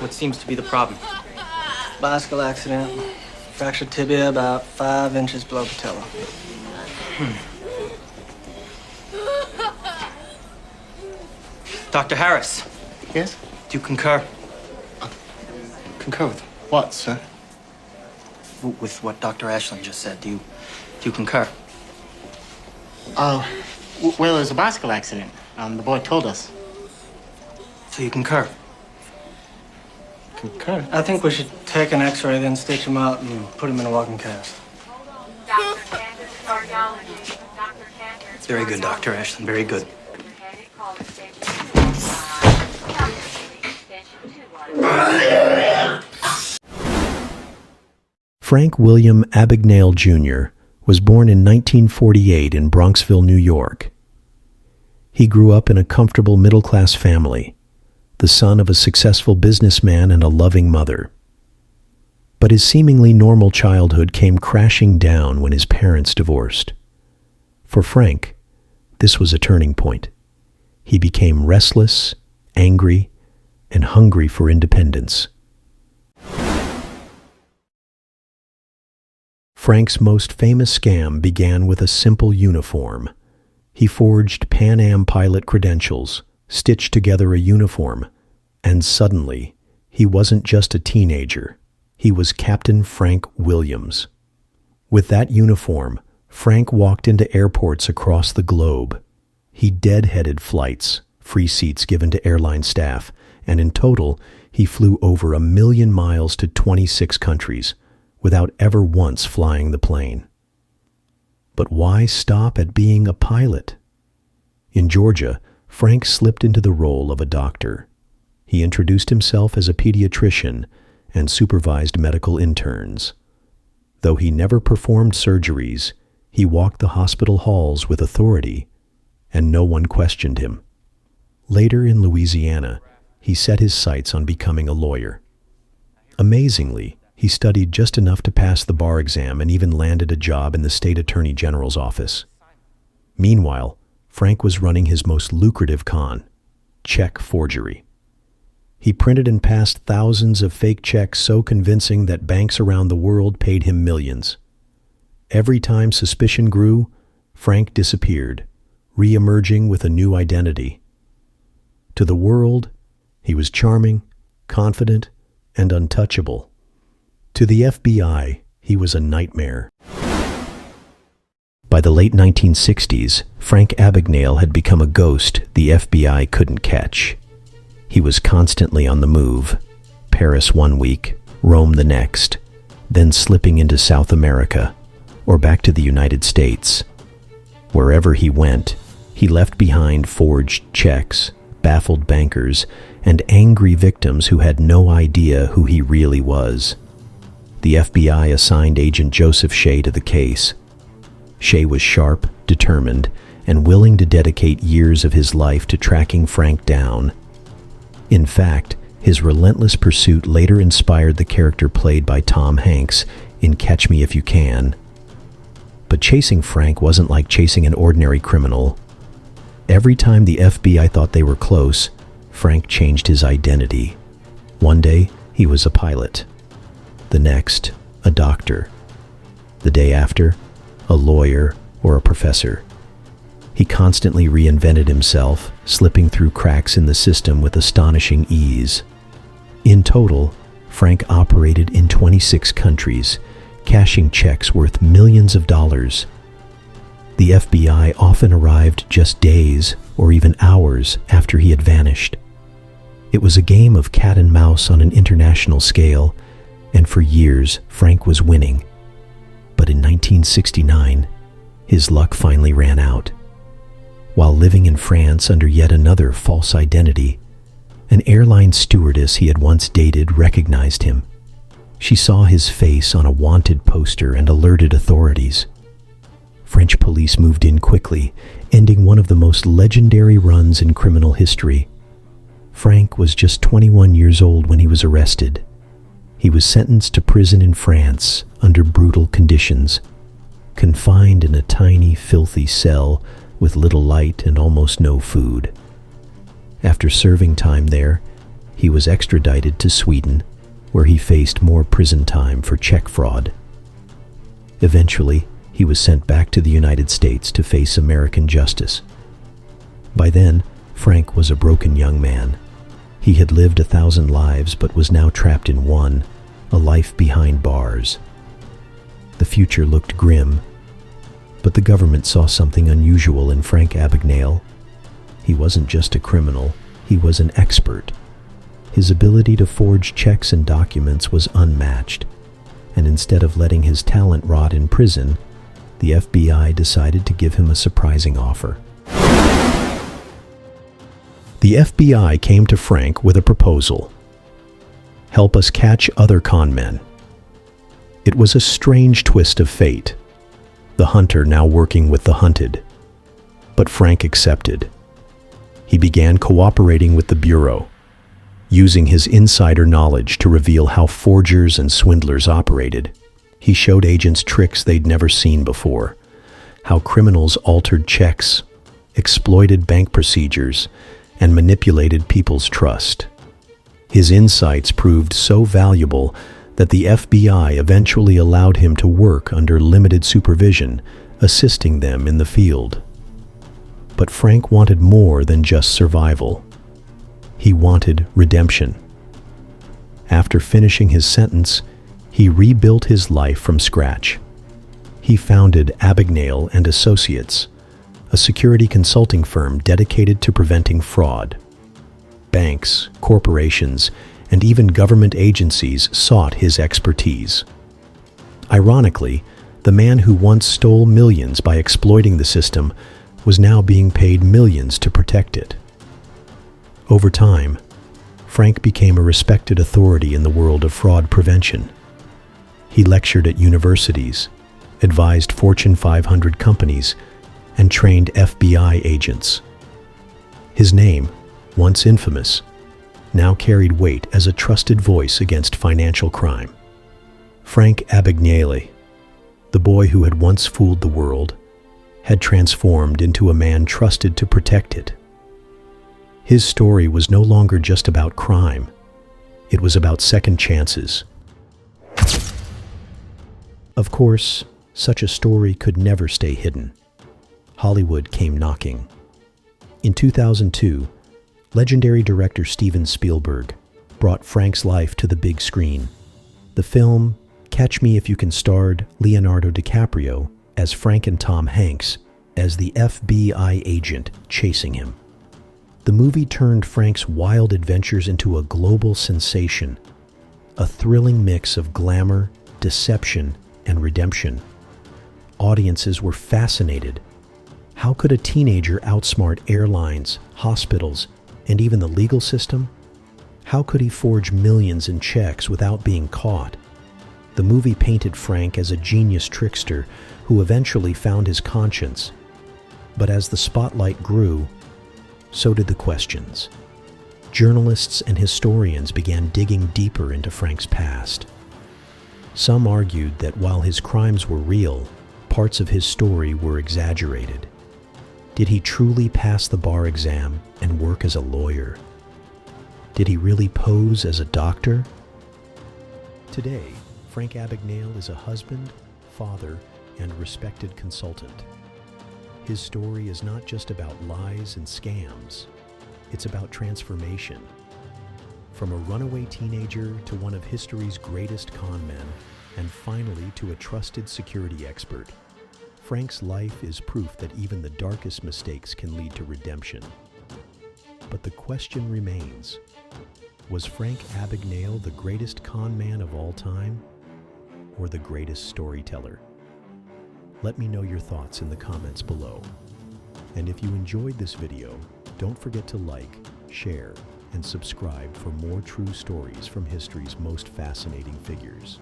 What seems to be the problem? Bicycle accident. Fractured tibia about 5 inches below patella. Dr. Harris, Yes? do you concur? Concur with what, sir? With what Dr. Ashland just said? Do you concur? Well, it was a bicycle accident. The boy told us. So you concur? Concur? I think we should take an x-ray, then stitch him up and put him in a walking cast. Very good, Dr. Ashland, very good. Frank William Abagnale Jr. was born in 1948 in Bronxville, New York. He grew up in a comfortable middle-class family, the son of a successful businessman and a loving mother. But his seemingly normal childhood came crashing down when his parents divorced. For Frank, this was a turning point. He became restless, angry, and hungry for independence. Frank's most famous scam began with a simple uniform. He forged Pan Am pilot credentials, stitched together a uniform, and suddenly, he wasn't just a teenager. He was Captain Frank Williams. With that uniform, Frank walked into airports across the globe. He deadheaded flights, free seats given to airline staff, and in total, he flew over 1 million miles to 26 countries, without ever once flying the plane. But why stop at being a pilot? In Georgia, Frank slipped into the role of a doctor. He introduced himself as a pediatrician and supervised medical interns. Though he never performed surgeries, he walked the hospital halls with authority, and no one questioned him. Later in Louisiana, he set his sights on becoming a lawyer. Amazingly, he studied just enough to pass the bar exam and even landed a job in the state attorney general's office. Meanwhile, Frank was running his most lucrative con, check forgery. He printed and passed thousands of fake checks so convincing that banks around the world paid him millions. Every time suspicion grew, Frank disappeared, re-emerging with a new identity. To the world, he was charming, confident, and untouchable. To the FBI, he was a nightmare. By the late 1960s, Frank Abagnale had become a ghost the FBI couldn't catch. He was constantly on the move, Paris one week, Rome the next, then slipping into South America, or back to the United States. Wherever he went, he left behind forged checks, baffled bankers, and angry victims who had no idea who he really was. The FBI assigned Agent Joseph Shea to the case. Shea was sharp, determined, and willing to dedicate years of his life to tracking Frank down. In fact, his relentless pursuit later inspired the character played by Tom Hanks in Catch Me If You Can. But chasing Frank wasn't like chasing an ordinary criminal. Every time the FBI thought they were close, Frank changed his identity. One day, he was a pilot. The next, a doctor. The day after, a lawyer or a professor. He constantly reinvented himself, slipping through cracks in the system with astonishing ease. In total, Frank operated in 26 countries, cashing checks worth millions of dollars. The FBI often arrived just days or even hours after he had vanished. It was a game of cat and mouse on an international scale, and for years, Frank was winning. But in 1969, his luck finally ran out. While living in France under yet another false identity, an airline stewardess he had once dated recognized him. She saw his face on a wanted poster and alerted authorities. French police moved in quickly, ending one of the most legendary runs in criminal history. Frank was just 21 years old when he was arrested. He was sentenced to prison in France under brutal conditions, confined in a tiny, filthy cell with little light and almost no food. After serving time there, he was extradited to Sweden, where he faced more prison time for check fraud. Eventually, he was sent back to the United States to face American justice. By then, Frank was a broken young man. He had lived 1,000 lives but was now trapped in one, a life behind bars. The future looked grim, but the government saw something unusual in Frank Abagnale. He wasn't just a criminal, he was an expert. His ability to forge checks and documents was unmatched, and instead of letting his talent rot in prison, the FBI decided to give him a surprising offer. The FBI came to Frank with a proposal. Help us catch other con men. It was a strange twist of fate, the hunter now working with the hunted. But Frank accepted. He began cooperating with the Bureau, using his insider knowledge to reveal how forgers and swindlers operated. He showed agents tricks they'd never seen before, how criminals altered checks, exploited bank procedures, and manipulated people's trust. His insights proved so valuable that the FBI eventually allowed him to work under limited supervision, assisting them in the field. But Frank wanted more than just survival. He wanted redemption. After finishing his sentence, he rebuilt his life from scratch. He founded Abagnale and Associates, a security consulting firm dedicated to preventing fraud. Banks, corporations, and even government agencies sought his expertise. Ironically, the man who once stole millions by exploiting the system was now being paid millions to protect it. Over time, Frank became a respected authority in the world of fraud prevention. He lectured at universities, advised Fortune 500 companies, and trained FBI agents. His name, once infamous, now carried weight as a trusted voice against financial crime. Frank Abagnale, the boy who had once fooled the world, had transformed into a man trusted to protect it. His story was no longer just about crime. It was about second chances. Of course, such a story could never stay hidden. Hollywood came knocking. In 2002, legendary director Steven Spielberg brought Frank's life to the big screen. The film Catch Me If You Can starred Leonardo DiCaprio as Frank and Tom Hanks as the FBI agent chasing him. The movie turned Frank's wild adventures into a global sensation, a thrilling mix of glamour, deception, and redemption. Audiences were fascinated. How could a teenager outsmart airlines, hospitals, and even the legal system? How could he forge millions in checks without being caught? The movie painted Frank as a genius trickster who eventually found his conscience. But as the spotlight grew, so did the questions. Journalists and historians began digging deeper into Frank's past. Some argued that while his crimes were real, parts of his story were exaggerated. Did he truly pass the bar exam and work as a lawyer? Did he really pose as a doctor? Today, Frank Abagnale is a husband, father, and respected consultant. His story is not just about lies and scams. It's about transformation. From a runaway teenager to one of history's greatest con men, and finally to a trusted security expert, Frank's life is proof that even the darkest mistakes can lead to redemption. But the question remains, was Frank Abagnale the greatest con man of all time, or the greatest storyteller? Let me know your thoughts in the comments below. And if you enjoyed this video, don't forget to like, share, and subscribe for more true stories from history's most fascinating figures.